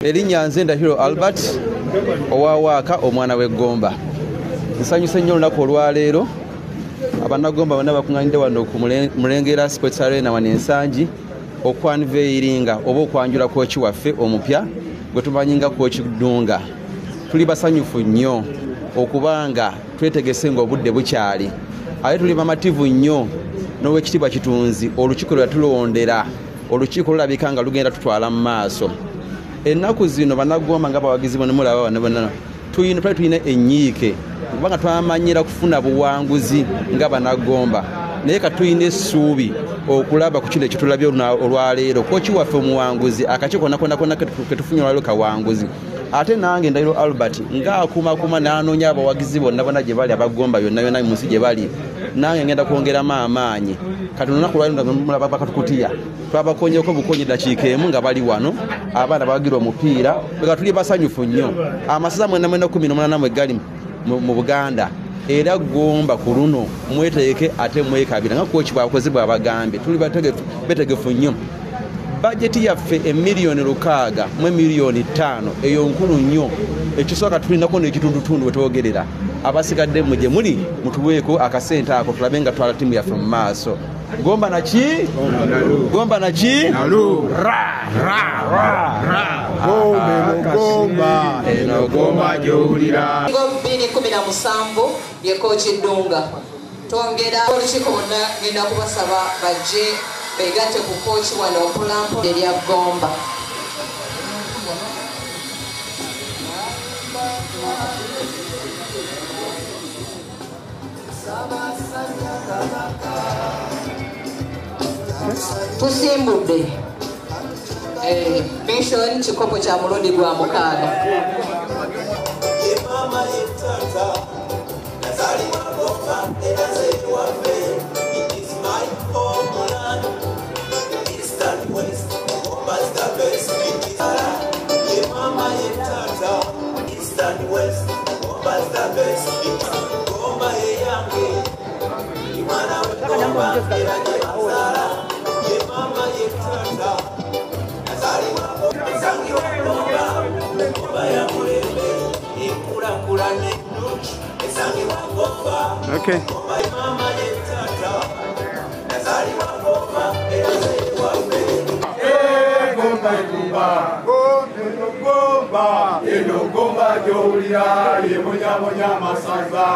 Erinnya nze Ndahiro Albert owawaaka omwana w'eggomba. Nsanyuse nnyo olunaku olwaleero abannagomba bonna bakuŋŋaanidde wano ku Mulengera Sports Arena wano ensangi okwanveiringa oba okwanjula kooki waffe omupya gwe tumanyi nga kooki Ddunga. Tuli basanyufu nnyo okubanga twetegese ng'obudde bukyali ate tuli bamativu nnyo n'Oweekitiibwa Kitunzi olukiiko lwe tulondera olukiiko lulabika nga lugenda tutwala mu maaso. Ennaku zino bannagomba nga bawagizi bonna mulaba bano bonna tulina ennyiike kubanga twamanyira kufuna buwanguzi nga bannagomba naye ka tulina essuubi okulaba ku kino ekitulabye olwaleero kooki waffe omuwanguzi akakiiko konna ke tufunye olwaleero kawanguzi. Ate nange Ndahiro Albert ng'akumakuma n'anoonya abawagizi bonna gye bali abagomba yonna mu nsi gye bali nange ngenda kwongeramu amaanyi kati olunaku lwaleero mulaba bakatukutiya twabakonyeko bukonyi ddakiika emu nga bali wano abaana bawagira omupiira nga tuli basanyufu nnyo. Amasaza 18 mwe gali mu Buganda era Gomba ku luno mweteeke ate mwekabira nga kooki bwakoze bwabagambye tuli betegefu nnyo. Bajeti yaffe $6,000,000 mu $5,000,000 eyo nkulu nnyo ekisooka tulinako n'ekitundutundu wetwogerera abasigadde mu gye muli mutuweeko akasente ako tulabe nga twala ttiimu yaffe mu maaso. Gomba naki? Gomba naki? Gomba eno gomba gy'owulira. 2017 ye kooki Ddunga. Twongera olukiiko bonna ngenda kubasaba bajje beegatte ku kooki wano mpolampola erya Gomba. Tusimbudde Mission kikopo kya mulundi gwa 6. Okay. Gomba gy'owulira ye munyamunya masaza.